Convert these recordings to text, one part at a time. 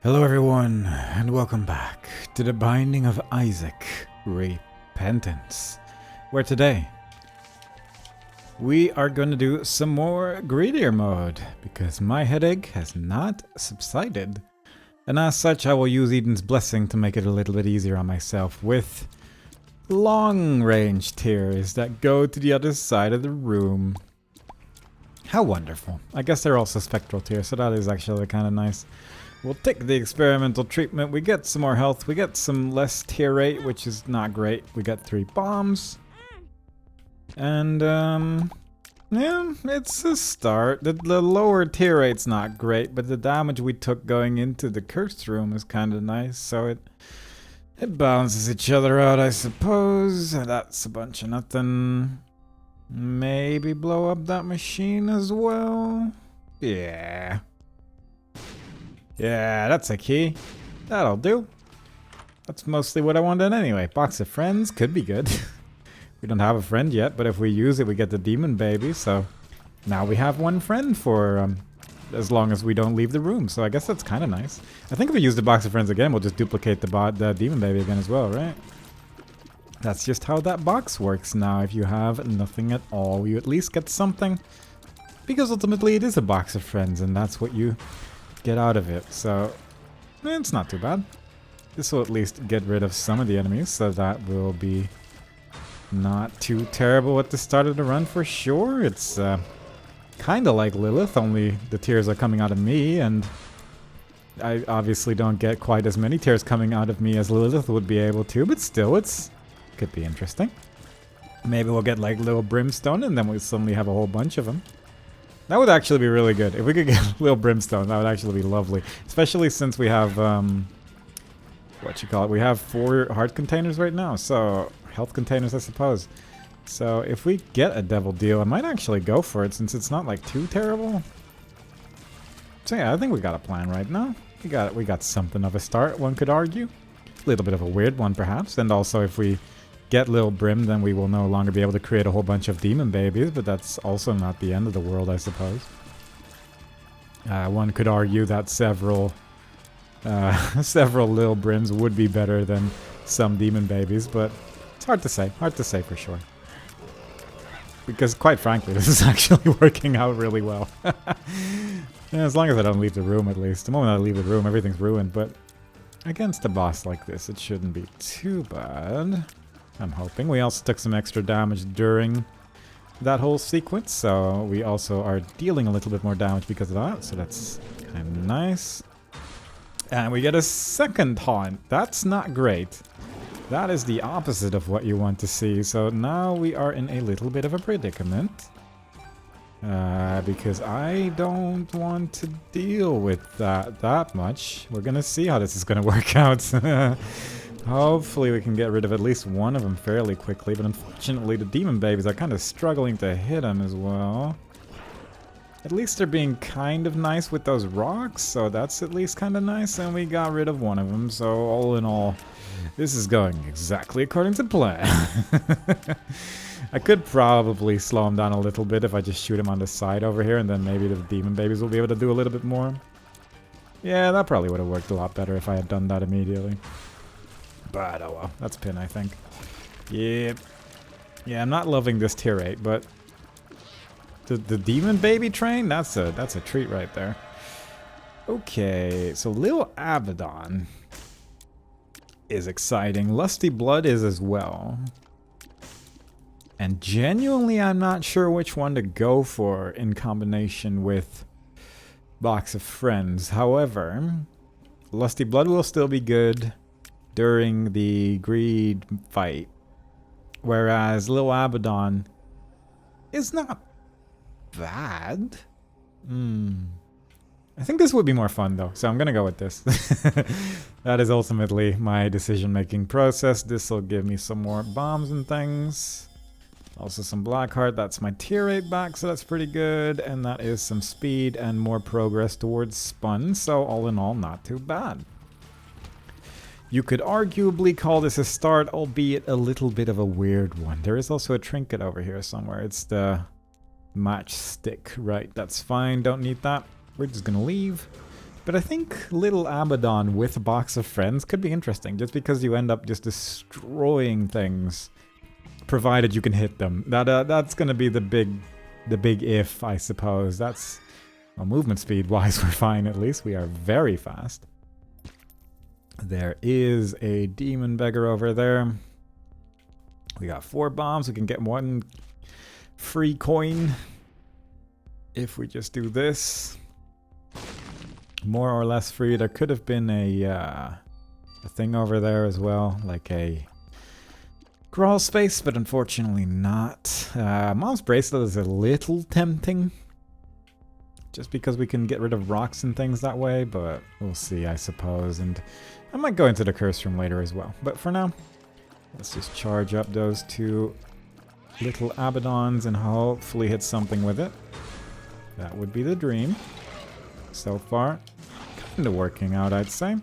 Hello everyone, and welcome back to the Binding of Isaac Repentance, where today we are going to do some more Greedier mode, because my headache has not subsided, and as such I will use Eden's Blessing to make it a little bit easier on myself with long-range tears that go to the other side of the room. How wonderful. I guess they're also spectral tears, so that is actually kind of nice. We'll take the experimental treatment, we get some more health, we get some less tear rate, which is not great. We got 3 bombs. And, yeah, it's a start. The lower tear rate's not great, but the damage we took going into the cursed room is kind of nice, so it balances each other out, I suppose. That's a bunch of nothing. Maybe blow up that machine as well? Yeah. Yeah, that's a key. That'll do. That's mostly what I wanted anyway. Box of friends could be good. We don't have a friend yet, but if we use it, we get the demon baby. So now we have one friend for as long as we don't leave the room. So I guess that's kind of nice. I think if we use the box of friends again, we'll just duplicate the demon baby again as well, right? That's just how that box works now. If you have nothing at all, you at least get something. Because ultimately it is a box of friends, and that's what you get out of it, so it's not too bad. This will at least get rid of some of the enemies, so that will be not too terrible at the start of the run for sure. It's kind of like Lilith, only the tears are coming out of me, and I obviously don't get quite as many tears coming out of me as Lilith would be able to, but still, could be interesting. Maybe we'll get like little brimstone, and then we suddenly have a whole bunch of them. That would actually be really good. If we could get a little brimstone, that would actually be lovely. Especially since we have, we have 4 heart containers right now. So, health containers, I suppose. So, if we get a devil deal, I might actually go for it since it's not, like, too terrible. So yeah, I think we got a plan right now. We got something of a start, one could argue. A little bit of a weird one, perhaps. And also, if we get Lil Brim, then we will no longer be able to create a whole bunch of demon babies, but that's also not the end of the world, I suppose. One could argue that several Lil Brims would be better than some demon babies, but it's hard to say for sure. Because quite frankly, this is actually working out really well. Yeah, as long as I don't leave the room, at least. The moment I leave the room, everything's ruined, but against a boss like this, it shouldn't be too bad. I'm hoping. We also took some extra damage during that whole sequence, so we also are dealing a little bit more damage because of that, so that's kind of nice. And we get a second haunt. That's not great. That is the opposite of what you want to see, so now we are in a little bit of a predicament. Because I don't want to deal with that much. We're gonna see how this is gonna work out. Hopefully we can get rid of at least one of them fairly quickly, but unfortunately the demon babies are kind of struggling to hit them as well. At least they're being kind of nice with those rocks, so that's at least kind of nice, and we got rid of one of them, so all in all, this is going exactly according to plan. I could probably slow him down a little bit if I just shoot him on the side over here, and then maybe the demon babies will be able to do a little bit more. Yeah, that probably would have worked a lot better if I had done that immediately. But oh well, that's pin, I think. Yep. Yeah, I'm not loving this tier 8, but the demon baby train, that's a treat right there. Okay, so Lil Abaddon is exciting. Lusty Blood is as well. And genuinely, I'm not sure which one to go for in combination with Box of Friends. However, Lusty Blood will still be good during the greed fight, whereas Lil Abaddon is not bad. I think this would be more fun though, so I'm gonna go with this. That is ultimately my decision-making process. This will give me some more bombs and things. Also some black heart, that's my tier 8 back, so that's pretty good. And that is some speed and more progress towards spun, so all in all, not too bad. You could arguably call this a start, albeit a little bit of a weird one. There is also a trinket over here somewhere. It's the matchstick, right? That's fine, don't need that. We're just gonna leave. But I think Little Abaddon with a box of friends could be interesting, just because you end up just destroying things, provided you can hit them. That's gonna be the big if, I suppose. That's, well, movement speed wise, we're fine at least. We are very fast. There is a demon beggar over there. We got 4 bombs. We can get 1 free coin if we just do this. More or less free. There could have been a thing over there as well, like a crawl space, but unfortunately not. Mom's bracelet is a little tempting, just because we can get rid of rocks and things that way, but we'll see, I suppose. And I might go into the curse room later as well. But for now, let's just charge up those 2 little Abaddons and hopefully hit something with it. That would be the dream. So far, kind of working out, I'd say.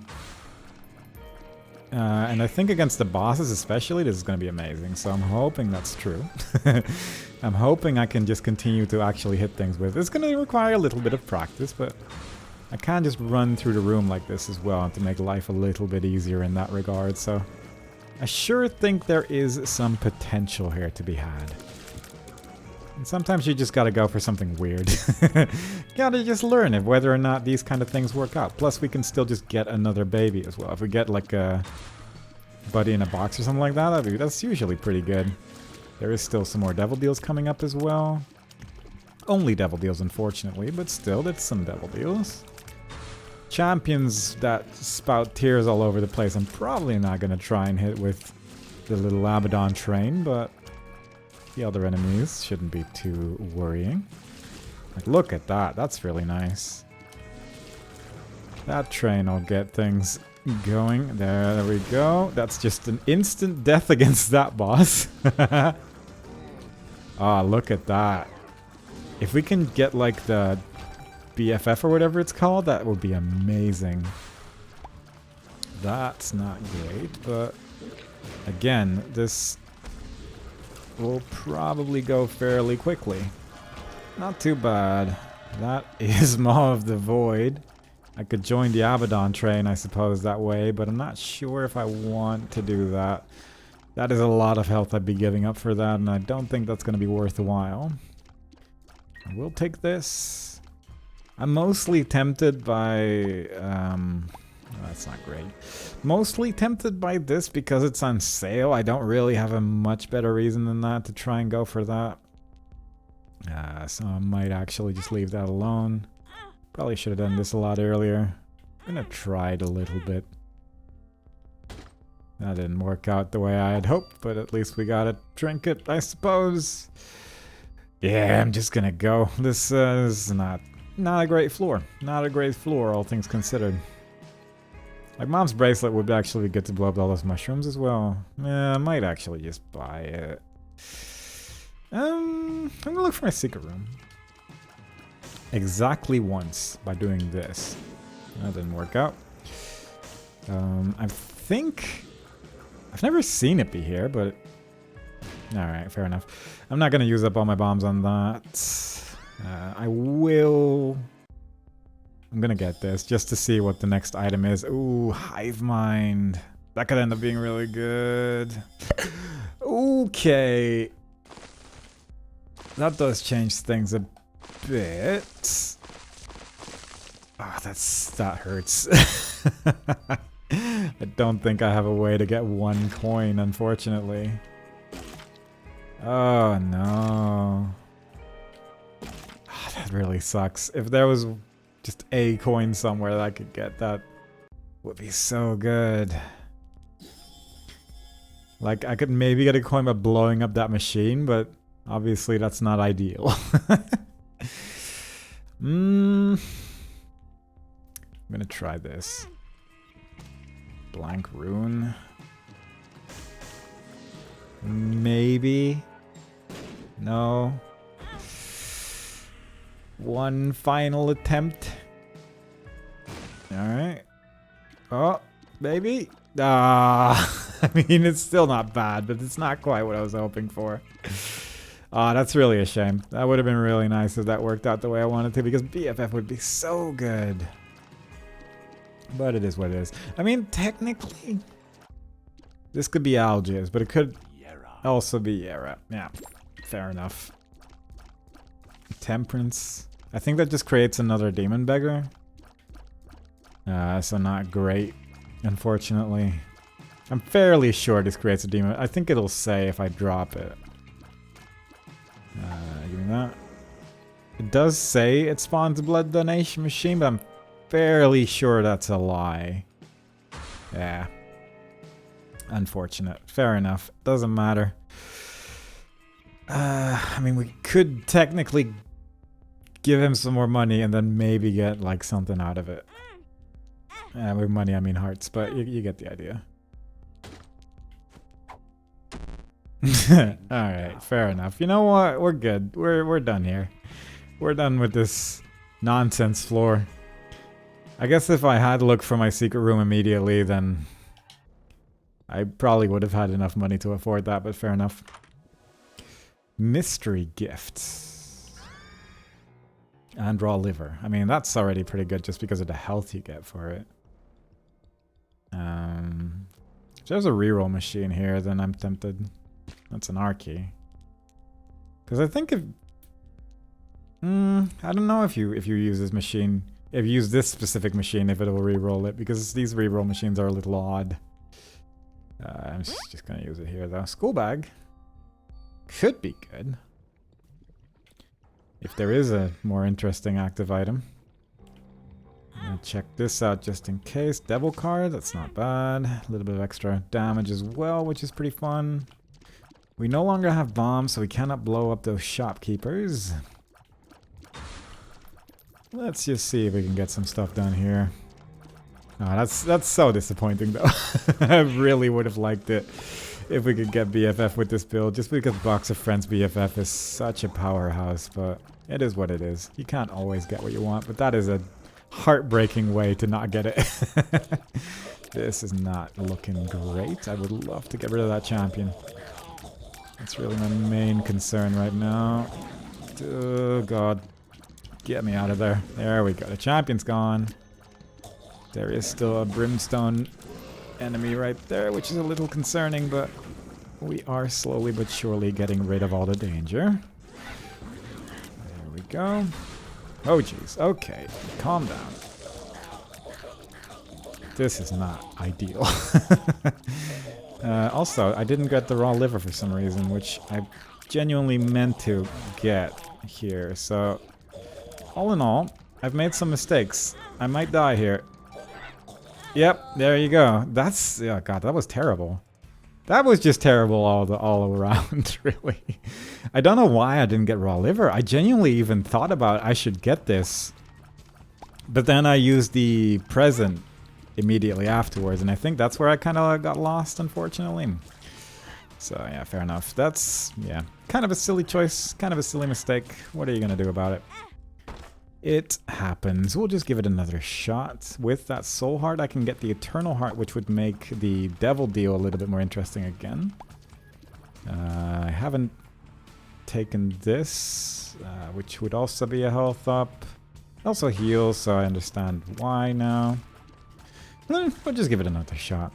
And I think against the bosses especially, this is going to be amazing. So I'm hoping that's true. I'm hoping I can just continue to actually hit things with it. It's going to require a little bit of practice, but I can't just run through the room like this as well to make life a little bit easier in that regard. So I sure think there is some potential here to be had. And sometimes you just gotta go for something weird. Gotta just learn if whether or not these kind of things work out. Plus we can still just get another baby as well. If we get like a buddy in a box or something like that, that's usually pretty good. There is still some more devil deals coming up as well. Only devil deals, unfortunately, but still, it's some devil deals. Champions that spout tears all over the place, I'm probably not gonna try and hit with the little Abaddon train, but the other enemies shouldn't be too worrying. Like, look at that. That's really nice. That train will get things going. There we go. That's just an instant death against that boss. Ah, look at that. If we can get, like, the BFF or whatever it's called, that would be amazing. That's not great, but again, this will probably go fairly quickly. Not too bad. That is Maw of the Void. I could join the Abaddon train, I suppose, that way, but I'm not sure if I want to do that. That is a lot of health I'd be giving up for that, and I don't think that's going to be worth a while. I will take this. I'm mostly tempted by... that's not great. Mostly tempted by this because it's on sale. I don't really have a much better reason than that to try and go for that. So I might actually just leave that alone. Probably should have done this a lot earlier. I'm gonna try it a little bit. That didn't work out the way I had hoped, but at least we got a trinket, I suppose. Yeah, I'm just gonna go. This is not a great floor. Not a great floor, all things considered. Like, Mom's bracelet would actually be good to blow up all those mushrooms as well. Yeah, I might actually just buy it. I'm gonna look for my secret room. Exactly once by doing this. That didn't work out. I think... I've never seen it be here, but... Alright, fair enough. I'm not gonna use up all my bombs on that. I will... I'm gonna get this just to see what the next item is. Ooh, Hive Mind. That could end up being really good. Okay. That does change things a bit. Oh, that hurts. I don't think I have a way to get 1 coin, unfortunately. Oh, no. Oh, that really sucks. If there was just a coin somewhere that I could get, that would be so good. Like, I could maybe get a coin by blowing up that machine, but obviously that's not ideal. I'm gonna try this. Blank rune. Maybe. No. One final attempt. Alright. Oh, maybe. Ah, I mean, it's still not bad, but it's not quite what I was hoping for. Ah, that's really a shame. That would have been really nice if that worked out the way I wanted to, because BFF would be so good. But it is what it is. I mean, technically, this could be Algiers, but it could also be Yera. Yeah, fair enough. Temperance. I think that just creates another demon beggar. So not great, unfortunately. I'm fairly sure this creates a demon. I think it'll say if I drop it. Give me that. It does say it spawns a blood donation machine, but I'm fairly sure that's a lie. Yeah. Unfortunate. Fair enough. Doesn't matter. I mean, we could technically give him some more money and then maybe get like something out of it. With money I mean hearts, but you get the idea. Alright, fair enough. You know what? We're good. We're done here. We're done with this nonsense floor. I guess if I had looked for my secret room immediately, then I probably would have had enough money to afford that, but fair enough. Mystery gifts. And raw liver. I mean, that's already pretty good just because of the health you get for it. If there's a reroll machine here, then I'm tempted. That's an R-key. Because I think if... I don't know if you use this machine... If you use this specific machine, if it will reroll it. Because these reroll machines are a little odd. I'm just going to use it here, though. School bag. Could be good. If there is a more interesting active item. I'll check this out just in case. Devil card, that's not bad. A little bit of extra damage as well, which is pretty fun. We no longer have bombs, so we cannot blow up those shopkeepers. Let's just see if we can get some stuff done here. Oh, that's so disappointing though. I really would have liked it if we could get BFF with this build, just because Box of Friends BFF is such a powerhouse, but it is what it is. You can't always get what you want, but that is a heartbreaking way to not get it. This is not looking great. I would love to get rid of that champion. That's really my main concern right now. Oh god. Get me out of there. There we go. The champion's gone. There is still a brimstone enemy right there, which is a little concerning, but we are slowly but surely getting rid of all the danger. There we go. Oh jeez, okay, calm down. This is not ideal. Also, I didn't get the raw liver for some reason, which I genuinely meant to get here, so... All in all, I've made some mistakes. I might die here. Yep, there you go. That's... Oh god, that was terrible. That was just terrible all around, really. I don't know why I didn't get raw liver. I genuinely even thought about I should get this. But then I used the present immediately afterwards, and I think that's where I kind of got lost, unfortunately. So yeah, fair enough. That's, yeah, kind of a silly choice, kind of a silly mistake. What are you going to do about it? It happens. We'll just give it another shot. With that soul heart, I can get the eternal heart, which would make the devil deal a little bit more interesting again. I haven't taken this, which would also be a health up. Also heals, so I understand why now. We'll just give it another shot.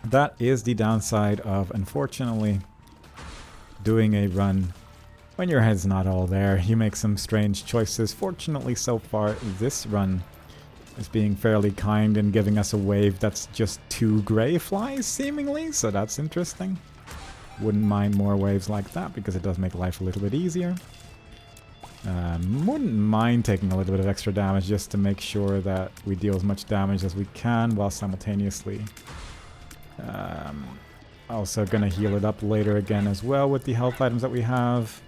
That is the downside of, unfortunately, doing a run when your head's not all there. You make some strange choices. Fortunately, so far, this run is being fairly kind and giving us a wave that's just 2 gray flies, seemingly, so that's interesting. Wouldn't mind more waves like that, because it does make life a little bit easier. Wouldn't mind taking a little bit of extra damage just to make sure that we deal as much damage as we can while simultaneously. Also gonna heal it up later again as well with the health items that we have.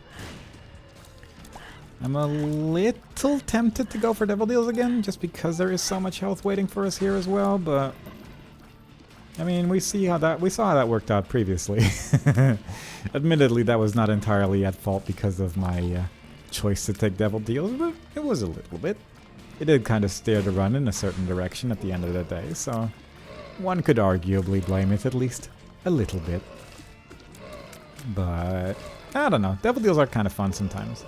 I'm a little tempted to go for Devil Deals again, just because there is so much health waiting for us here as well, but... I mean, we saw how that worked out previously. Admittedly, that was not entirely at fault because of my choice to take Devil Deals, but it was a little bit. It did kind of steer the run in a certain direction at the end of the day, so... one could arguably blame it at least a little bit. But... I don't know, Devil Deals are kind of fun sometimes.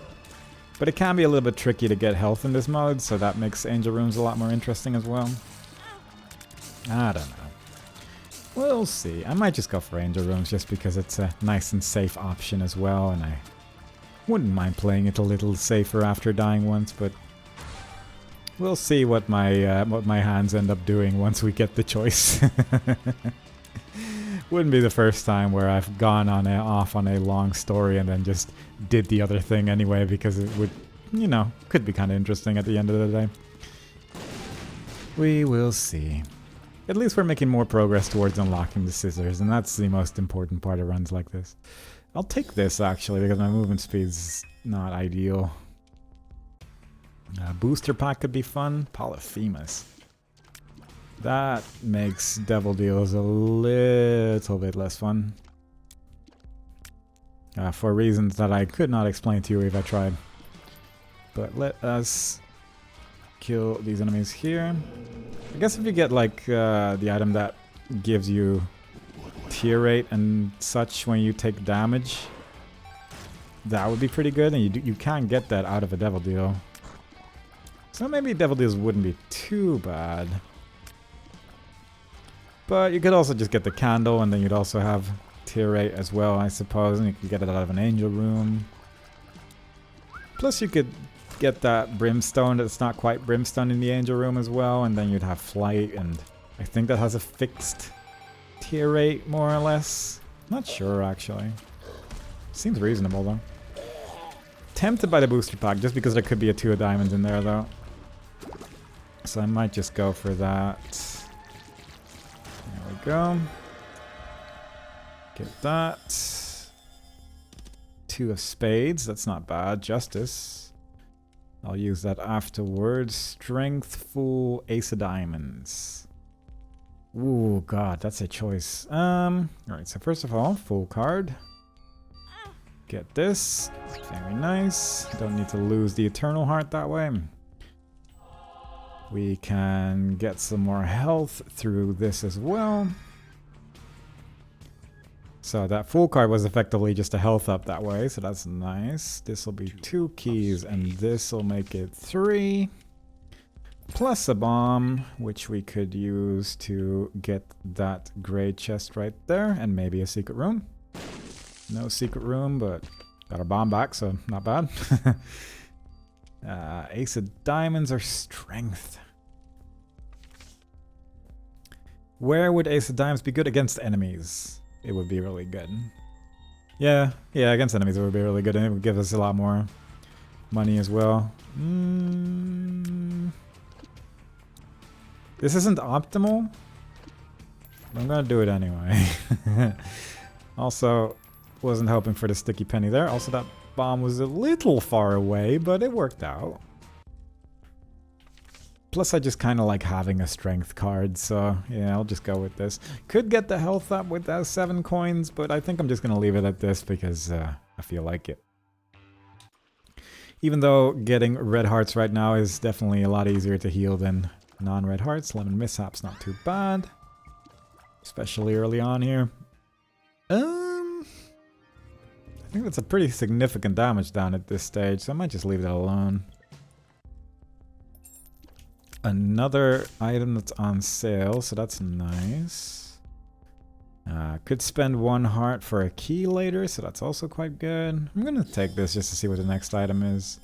But it can be a little bit tricky to get health in this mode, so that makes Angel Rooms a lot more interesting as well. I don't know. We'll see. I might just go for Angel Rooms just because it's a nice and safe option as well, and I wouldn't mind playing it a little safer after dying once, but we'll see what my hands end up doing once we get the choice. Wouldn't be the first time where I've gone off on a long story and then just did the other thing anyway, because it would, you know, could be kind of interesting at the end of the day. We will see. At least we're making more progress towards unlocking the scissors, and that's the most important part of runs like this. I'll take this, actually, because my movement speed's not ideal. Booster pack could be fun. Polyphemus. That makes Devil Deals a little bit less fun. For reasons that I could not explain to you if I tried. But let us kill these enemies here. I guess if you get like the item that gives you tear rate and such when you take damage, that would be pretty good, and you can't get that out of a Devil Deal. So maybe Devil Deals wouldn't be too bad. But you could also just get the candle, and then you'd also have tear rate as well, I suppose, and you could get it out of an Angel Room. Plus you could get that Brimstone that's not quite Brimstone in the Angel Room as well, and then you'd have Flight, and I think that has a fixed tear rate, more or less. Not sure, actually. Seems reasonable, though. Tempted by the booster pack, just because there could be a 2 of diamonds in there, though. So I might just go for that. There we go. Get that. 2 of spades, that's not bad. Justice. I'll use that afterwards. Strength, full, ace of diamonds. Ooh, god, that's a choice. Alright, so first of all, full card. Get this. Very nice. Don't need to lose the Eternal Heart that way. We can get some more health through this as well. So that full card was effectively just a health up that way, so that's nice. This will be 2 keys, and this will make it 3. Plus a bomb, which we could use to get that gray chest right there, and maybe a secret room. No secret room, but got our bomb back, so not bad. Ace of diamonds or strength? Where would ace of diamonds be good? Against enemies? It would be really good. Yeah, against enemies it would be really good, and it would give us a lot more money as well. This isn't optimal. I'm gonna do it anyway. Also, wasn't hoping for the sticky penny there. Also, that bomb was a little far away, but it worked out. Plus, I just kind of like having a strength card, so yeah, I'll just go with this. Could get the health up with those 7 coins, but I think I'm just gonna leave it at this because I feel like it. Even though getting red hearts right now is definitely a lot easier to heal than non-red hearts. Lemon Mishap's not too bad, especially early on here. I think that's a pretty significant damage down at this stage, so I might just leave that alone. Another item that's on sale, so that's nice. Could spend 1 heart for a key later, so that's also quite good. I'm gonna take this just to see what the next item is.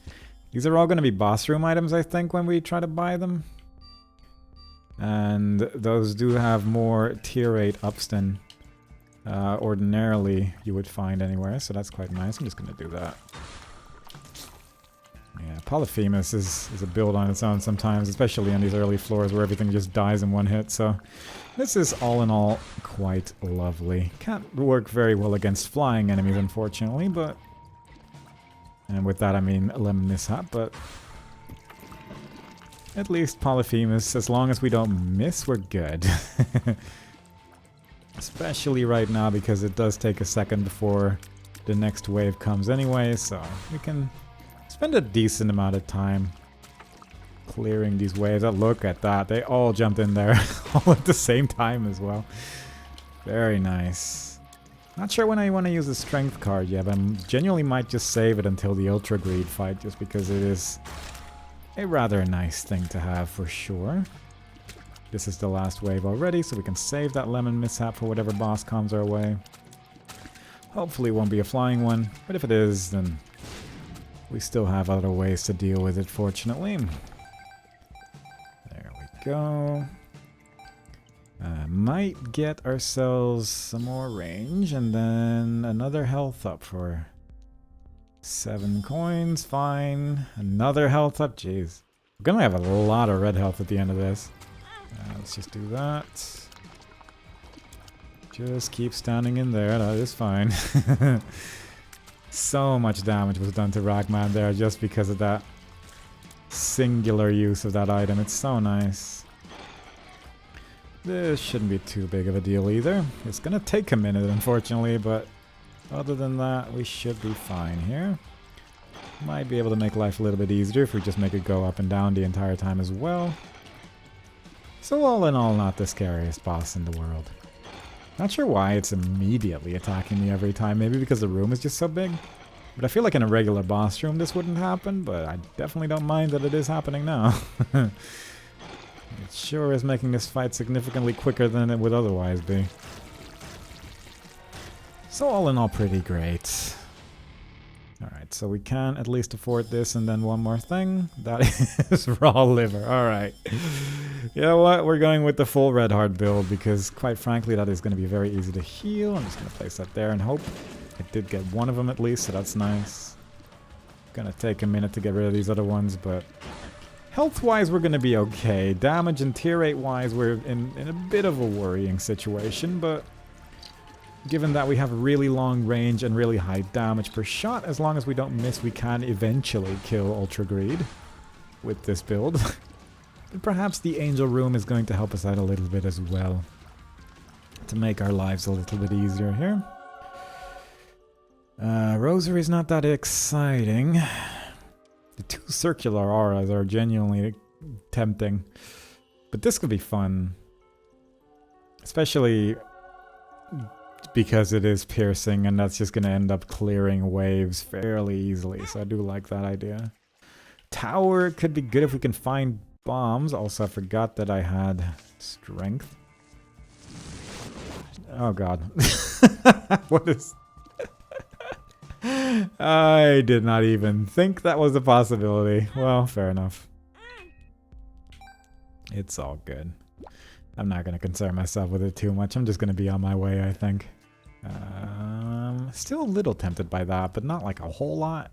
These are all gonna be boss room items, I think, when we try to buy them. And those do have more tier 8 ups than ordinarily you would find anywhere, so that's quite nice. I'm just gonna do that. Yeah, Polyphemus is a build on its own sometimes, especially on these early floors where everything just dies in 1 hit, so this is all in all quite lovely. Can't work very well against flying enemies, unfortunately, but... And with that I mean Lemon Mishap, but... At least Polyphemus, as long as we don't miss, we're good. Especially right now, because it does take a second before the next wave comes anyway, so we can spend a decent amount of time clearing these waves. Oh, look at that. They all jumped in there all at the same time as well. Very nice. Not sure when I want to use the strength card yet, but I genuinely might just save it until the Ultra Greed fight, just because it is a rather nice thing to have for sure. This is the last wave already, so we can save that lemon mishap for whatever boss comes our way. Hopefully it won't be a flying one, but if it is, then we still have other ways to deal with it, fortunately. There we go. Might get ourselves some more range, and then another health up for 7 coins, fine. Another health up, jeez. We're gonna have a lot of red health at the end of this. Let's just do that. Just keep standing in there, that is fine. So much damage was done to Ragman there just because of that singular use of that item. It's so nice. This shouldn't be too big of a deal either. It's gonna take a minute, unfortunately, but other than that, we should be fine here. Might be able to make life a little bit easier if we just make it go up and down the entire time as well. So all in all, not the scariest boss in the world. Not sure why it's immediately attacking me every time. Maybe because the room is just so big. But I feel like in a regular boss room this wouldn't happen, but I definitely don't mind that it is happening now. It sure is making this fight significantly quicker than it would otherwise be. So all in all, pretty great. Alright, so we can at least afford this, and then one more thing. That is raw liver. Alright. You know what? We're going with the full red heart build, because quite frankly that is going to be very easy to heal. I'm just going to place that there and hope. I did get one of them at least, so that's nice. Gonna take a minute to get rid of these other ones, but health-wise we're going to be okay. Damage and tier rate-wise we're in a bit of a worrying situation, but given that we have really long range and really high damage per shot, as long as we don't miss, we can eventually kill Ultra Greed with this build. But perhaps the Angel Room is going to help us out a little bit as well, to make our lives a little bit easier here. Rosary's not that exciting. The 2 circular auras are genuinely tempting, but this could be fun. Especially because it is piercing, and that's just going to end up clearing waves fairly easily, so I do like that idea. Tower could be good if we can find bombs. Also, I forgot that I had strength. Oh god. What is... I did not even think that was a possibility. Well, fair enough. It's all good. I'm not going to concern myself with it too much. I'm just going to be on my way, I think. Still a little tempted by that, but not like a whole lot.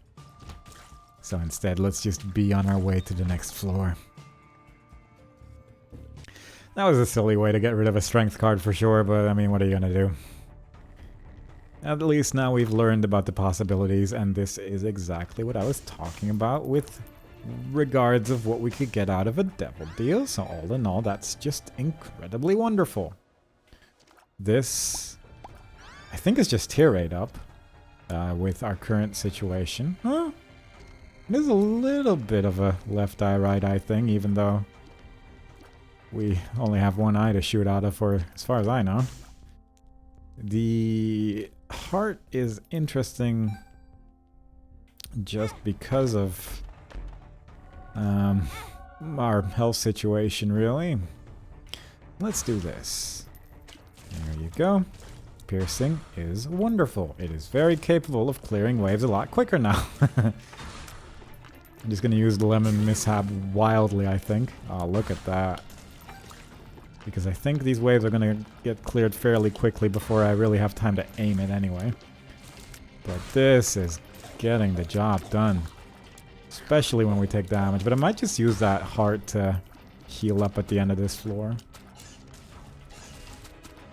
So instead, let's just be on our way to the next floor. That was a silly way to get rid of a strength card for sure, but I mean, what are you going to do? At least now we've learned about the possibilities, and this is exactly what I was talking about with regards of what we could get out of a devil deal. So all in all, that's just incredibly wonderful. This, I think, is just tier rate up with our current situation. Huh? It is a little bit of a left eye, right eye thing, even though we only have one eye to shoot out of, for as far as I know. The heart is interesting just because of our health situation, really. Let's do this. There you go. Piercing is wonderful. It is very capable of clearing waves a lot quicker now. I'm just going to use the lemon mishap wildly, I think. Oh, look at that. Because I think these waves are going to get cleared fairly quickly before I really have time to aim it anyway. But this is getting the job done. Especially when we take damage. But I might just use that heart to heal up at the end of this floor.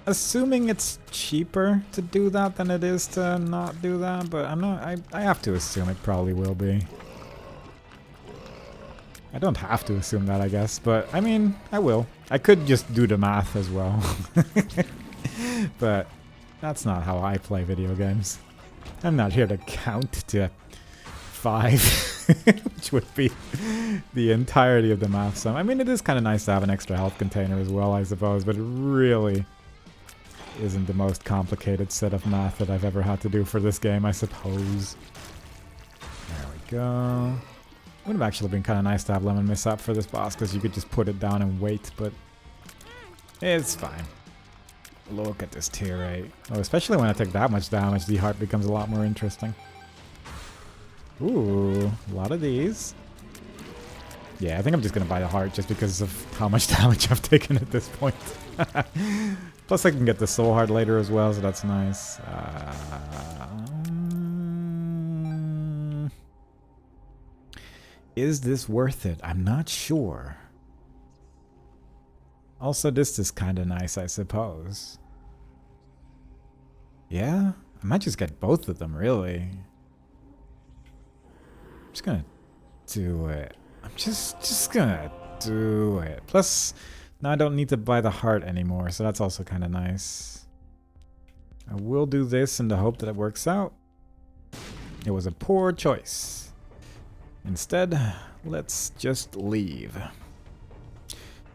Assuming it's cheaper to do that than it is to not do that. But I'm not, I have to assume it probably will be. I don't have to assume that, I guess, but I mean, I will. I could just do the math as well. But that's not how I play video games. I'm not here to count to 5, which would be the entirety of the math sum. I mean, it is kind of nice to have an extra health container as well, I suppose, but it really isn't the most complicated set of math that I've ever had to do for this game, I suppose. There we go. Would have actually been kind of nice to have Lemon Mishap for this boss, because you could just put it down and wait, but It's fine. Look at this tier rate. Oh, especially when I take that much damage, the heart becomes a lot more interesting. Ooh, a lot of these. Yeah, I think I'm just gonna buy the heart just because of how much damage I've taken at this point. Plus I can get the soul heart later as well, so that's nice. Is this worth it? I'm not sure. Also, this is kind of nice, I suppose. Yeah? I might just get both of them, really. I'm just gonna do it. I'm just gonna do it. Plus, now I don't need to buy the heart anymore, so that's also kind of nice. I will do this in the hope that it works out. It was a poor choice. Instead, let's just leave.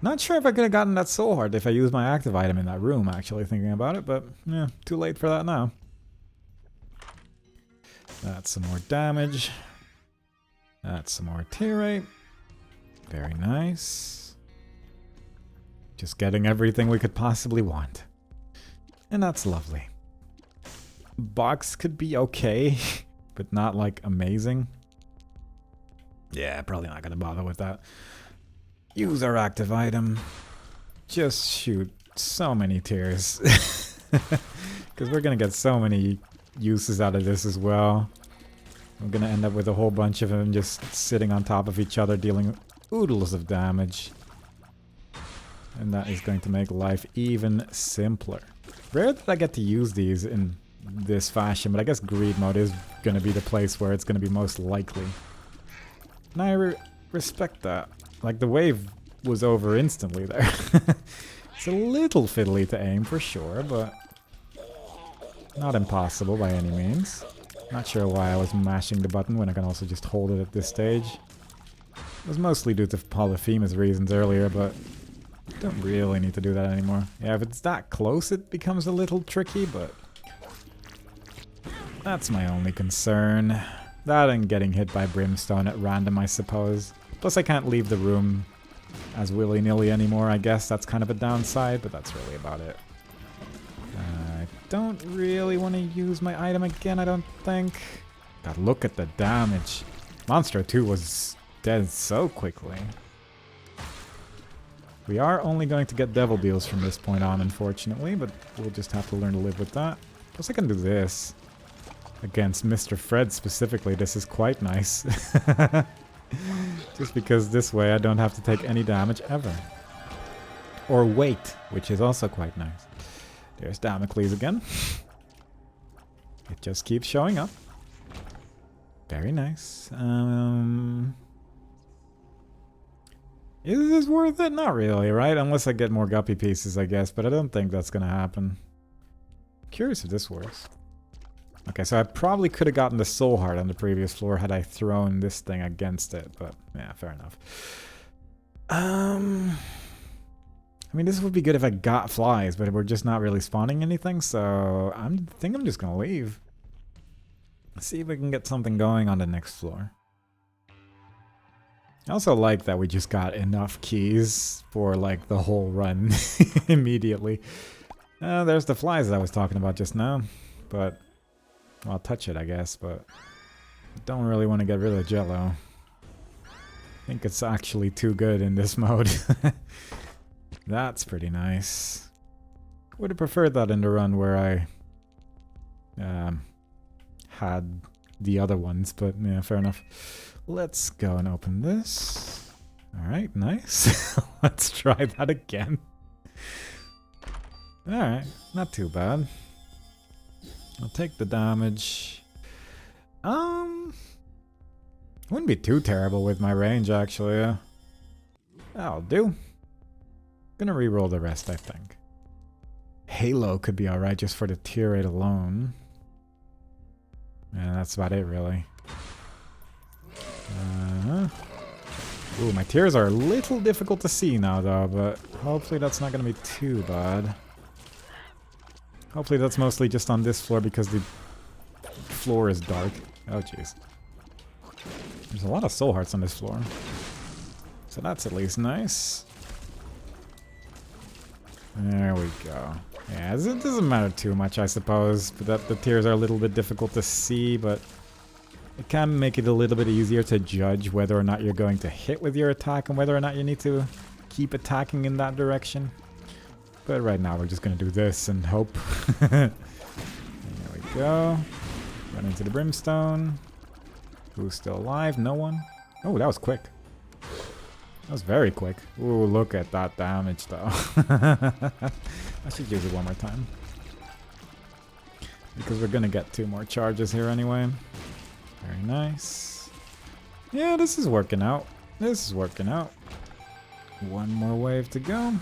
Not sure if I could have gotten that soul heart if I used my active item in that room, actually, thinking about it, but yeah, too late for that now. That's some more damage. That's some more tier rate. Very nice. Just getting everything we could possibly want. And that's lovely. Box could be okay, but not like amazing. Yeah, probably not gonna bother with that. Use our active item. Just shoot so many tiers. Because we're gonna get so many uses out of this as well. We're gonna end up with a whole bunch of them just sitting on top of each other, dealing oodles of damage. And that is going to make life even simpler. Rare that I get to use these in this fashion, but I guess greed mode is gonna be the place where it's gonna be most likely. And I respect that. Like, the wave was over instantly there. It's a little fiddly to aim for sure, but not impossible by any means. Not sure why I was mashing the button when I can also just hold it at this stage. It was mostly due to Polyphemus reasons earlier, but don't really need to do that anymore. Yeah, if it's that close it becomes a little tricky, but that's my only concern. That and getting hit by brimstone at random, I suppose. Plus I can't leave the room as willy-nilly anymore, I guess. That's kind of a downside, but that's really about it. I don't really want to use my item again, I don't think. God, look at the damage. Monstro 2 was dead so quickly. We are only going to get devil deals from this point on, unfortunately, but we'll just have to learn to live with that. Plus I can do this. Against Mr. Fred specifically, this is quite nice. Just because this way I don't have to take any damage ever. Or wait, which is also quite nice. There's Damocles again. It just keeps showing up. Very nice. Is this worth it? Not really, right? Unless I get more guppy pieces, I guess, but I don't think that's gonna happen. Curious if this works. Okay, so I probably could have gotten the soul heart on the previous floor had I thrown this thing against it, but yeah, fair enough. I mean, this would be good if I got flies, but we're just not really spawning anything, so I think I'm just gonna leave. See if we can get something going on the next floor. I also like that we just got enough keys for like the whole run immediately. There's the flies that I was talking about just now, but well, I'll touch it, I guess, but I don't really want to get rid of Jello. I think it's actually too good in this mode. That's pretty nice. Would have preferred that in the run where I had the other ones, but yeah, fair enough. Let's go and open this. Alright, nice. Let's try that again. Alright, not too bad. I'll take the damage. Wouldn't be too terrible with my range, actually. That'll do. Gonna reroll the rest, I think. Halo could be alright just for the tier rate alone. Yeah, that's about it, really. Ooh, my tiers are a little difficult to see now, though, but hopefully that's not gonna be too bad. Hopefully that's mostly just on this floor because the floor is dark. Oh, jeez. There's a lot of soul hearts on this floor. So that's at least nice. There we go. Yeah, it doesn't matter too much, I suppose. But that the tiers are a little bit difficult to see, but it can make it a little bit easier to judge whether or not you're going to hit with your attack and whether or not you need to keep attacking in that direction. But right now we're just going to do this and hope. There we go. Run into the brimstone. Who's still alive? No one. Oh, that was quick. That was very quick. Ooh, look at that damage though. I should use it one more time. Because we're gonna get 2 more charges here anyway. Very nice. Yeah, this is working out. This is working out. 1 more wave to go.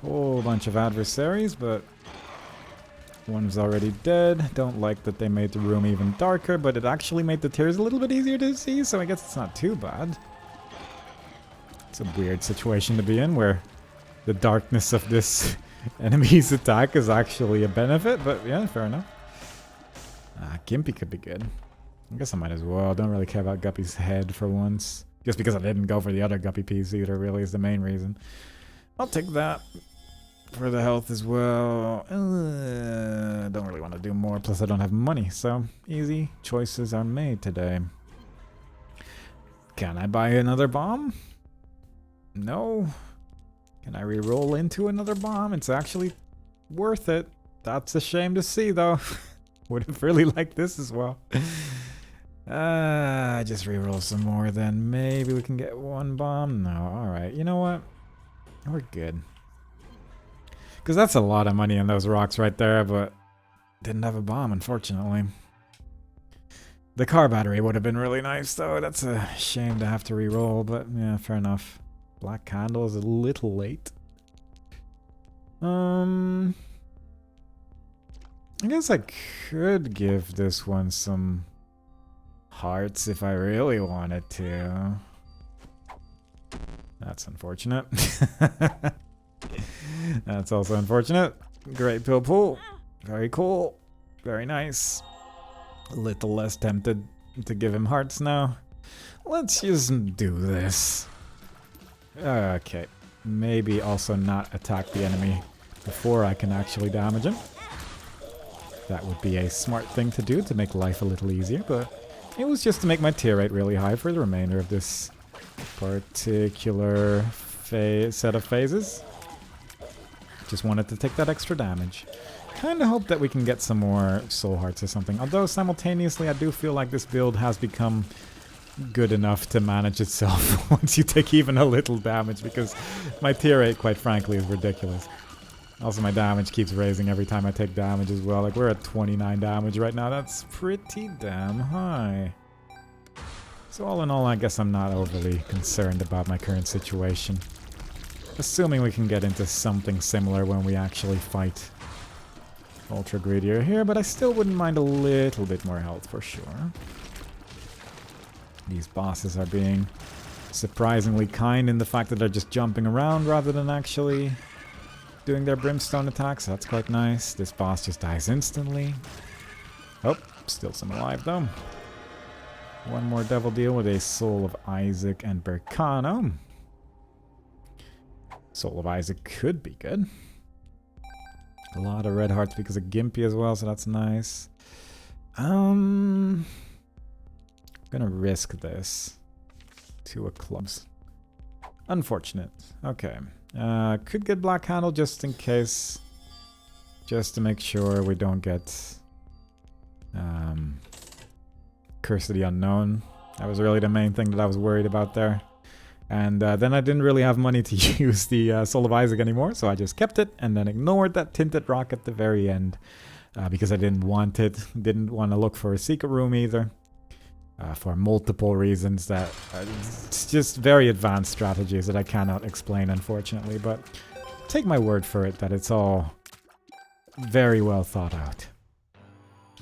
Whole bunch of adversaries, but one's already dead. Don't like that they made the room even darker, but it actually made the tiers a little bit easier to see, so I guess it's not too bad. It's a weird situation to be in, where the darkness of this enemy's attack is actually a benefit, but yeah, fair enough. Gimpy could be good. I guess I might as well. Don't really care about Guppy's head for once. Just because I didn't go for the other Guppy piece either, really, is the main reason. I'll take that for the health as well. Don't really want to do more, plus I don't have money, so easy choices are made today. Can I buy another bomb? No. Can I re-roll into another bomb? It's actually worth it. That's a shame to see, though. Would have really liked this as well. Just re-roll some more, then maybe we can get 1 bomb. No, alright. You know what? We're good. Because that's a lot of money in those rocks right there, but didn't have a bomb, unfortunately. The car battery would have been really nice, though. That's a shame to have to re-roll, but yeah, fair enough. Black candle is a little late. I guess I could give this one some hearts if I really wanted to. That's unfortunate. That's also unfortunate. Great pill pool. Very cool. Very nice. A little less tempted to give him hearts now. Let's just do this. Okay. Maybe also not attack the enemy before I can actually damage him. That would be a smart thing to do to make life a little easier, but it was just to make my tier rate really high for the remainder of this particular set of phases. Just wanted to take that extra damage. Kinda hope that we can get some more soul hearts or something. Although simultaneously I do feel like this build has become good enough to manage itself once you take even a little damage, because my tier rate, quite frankly, is ridiculous. Also, my damage keeps raising every time I take damage as well. Like, we're at 29 damage right now. That's pretty damn high. So all in all, I guess I'm not overly concerned about my current situation. Assuming we can get into something similar when we actually fight Ultra Greedier here, but I still wouldn't mind a little bit more health for sure. These bosses are being surprisingly kind in the fact that they're just jumping around rather than actually doing their brimstone attacks. That's quite nice. This boss just dies instantly. Oh, still some alive though. One more devil deal with a Soul of Isaac and Berkano. Soul of Isaac could be good. A lot of red hearts because of Gimpy as well, so that's nice. I'm gonna risk this. 2 of clubs. Unfortunate. Okay. Could get Black Handle just in case. Just to make sure we don't get Curse of the Unknown. That was really the main thing that I was worried about there. And then I didn't really have money to use the Soul of Isaac anymore, so I just kept it and then ignored that Tinted Rock at the very end. Because I didn't want it. Didn't want to look for a secret room either. For multiple reasons that it's just very advanced strategies that I cannot explain, unfortunately, but take my word for it that it's all very well thought out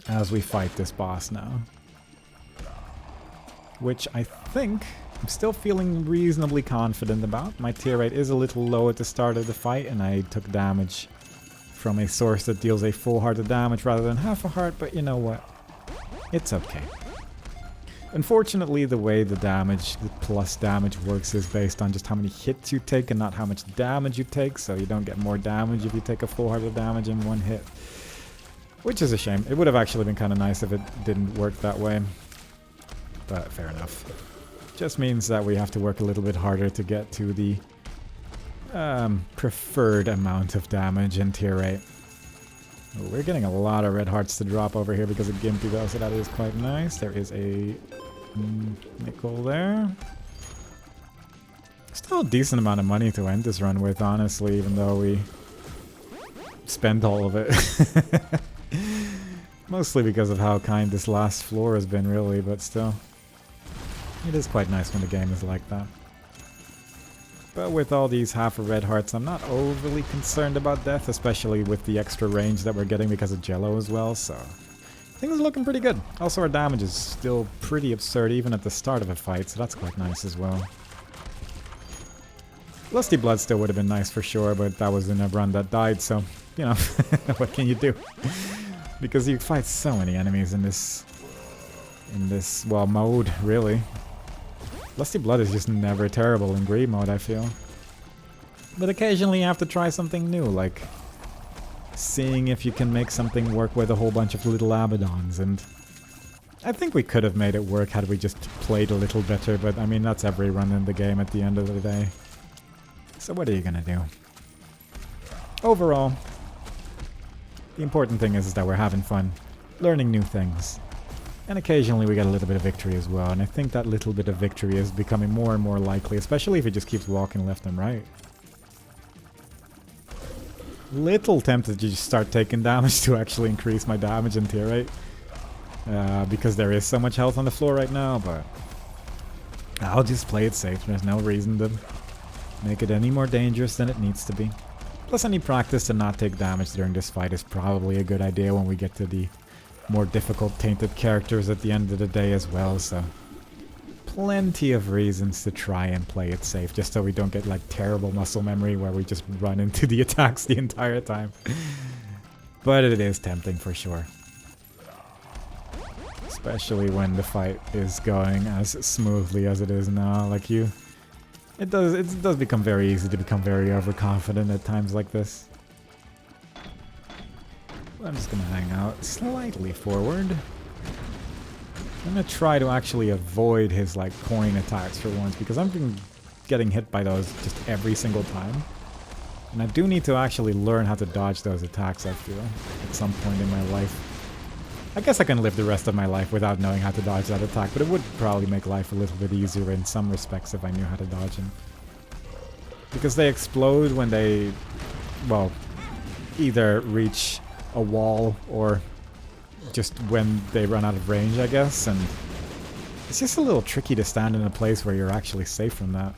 as we fight this boss now, which I think I'm still feeling reasonably confident about. My tier rate is a little low at the start of the fight, and I took damage from a source that deals a full heart of damage rather than half a heart, but you know what, it's okay. Unfortunately, the way the plus damage works is based on just how many hits you take and not how much damage you take, so you don't get more damage if you take a full heart of damage in one hit. Which is a shame. It would have actually been kind of nice if it didn't work that way. But fair enough. Just means that we have to work a little bit harder to get to the preferred amount of damage in tier 8. Oh, we're getting a lot of red hearts to drop over here because of Gimpy though, so that is quite nice. There is a nickel there. Still a decent amount of money to end this run with, honestly, even though we spent all of it. Mostly because of how kind this last floor has been, really, but still. It is quite nice when the game is like that. But with all these half of red hearts, I'm not overly concerned about death, especially with the extra range that we're getting because of Jello as well, so things are looking pretty good. Also, our damage is still pretty absurd even at the start of a fight, so that's quite nice as well. Lusty Blood still would have been nice for sure, but that was in a run that died, so, you know, what can you do? Because you fight so many enemies in this, well, mode, really. Lusty Blood is just never terrible in Greed mode, I feel. But occasionally you have to try something new, like seeing if you can make something work with a whole bunch of little Abaddons, and I think we could have made it work had we just played a little better, but I mean, that's every run in the game at the end of the day. So what are you gonna do? Overall, the important thing is that we're having fun, learning new things. And occasionally we get a little bit of victory as well, and I think that little bit of victory is becoming more and more likely, especially if it just keeps walking left and right. Little tempted to just start taking damage to actually increase my damage in tier 8. Because there is so much health on the floor right now, but I'll just play it safe. There's no reason to make it any more dangerous than it needs to be. Plus any practice to not take damage during this fight is probably a good idea when we get to the more difficult tainted characters at the end of the day as well, so plenty of reasons to try and play it safe, just so we don't get like terrible muscle memory where we just run into the attacks the entire time. But it is tempting for sure. Especially when the fight is going as smoothly as it is now, like it does become very easy to become very overconfident at times like this. I'm just gonna hang out slightly forward. I'm gonna try to actually avoid his like coin attacks for once, because I'm getting hit by those just every single time. And I do need to actually learn how to dodge those attacks, I feel, at some point in my life. I guess I can live the rest of my life without knowing how to dodge that attack, but it would probably make life a little bit easier in some respects if I knew how to dodge them. Because they explode when they, well, either reach a wall or just when they run out of range, I guess, and it's just a little tricky to stand in a place where you're actually safe from that.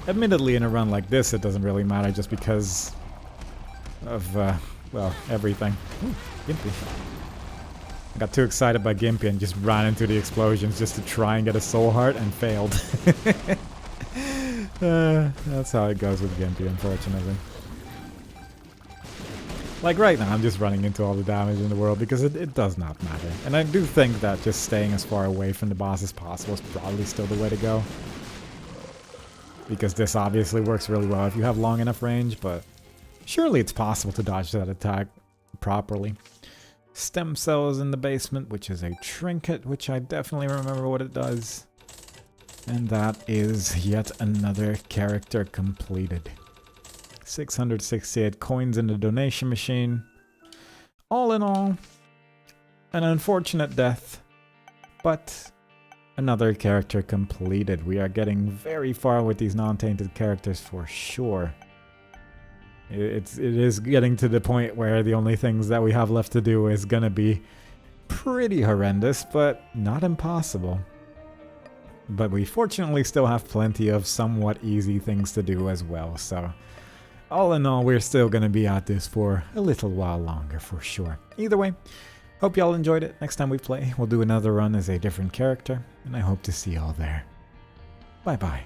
Admittedly, in a run like this, it doesn't really matter just because of, well, everything. Ooh, Gimpy. I got too excited by Gimpy and just ran into the explosions just to try and get a soul heart and failed. That's how it goes with Gimpy, unfortunately. Like right now, I'm just running into all the damage in the world because it does not matter. And I do think that just staying as far away from the boss as possible is probably still the way to go. Because this obviously works really well if you have long enough range, but surely it's possible to dodge that attack properly. Stem cells in the basement, which is a trinket, which I definitely remember what it does. And that is yet another character completed. 668 coins in the donation machine. All in all, an unfortunate death, but another character completed. We are getting very far with these non-tainted characters for sure. It is getting to the point where the only things that we have left to do is gonna be pretty horrendous, but not impossible. But we fortunately still have plenty of somewhat easy things to do as well, so all in all, we're still going to be at this for a little while longer for sure. Either way, hope y'all enjoyed it. Next time we play, we'll do another run as a different character, and I hope to see y'all there. Bye bye.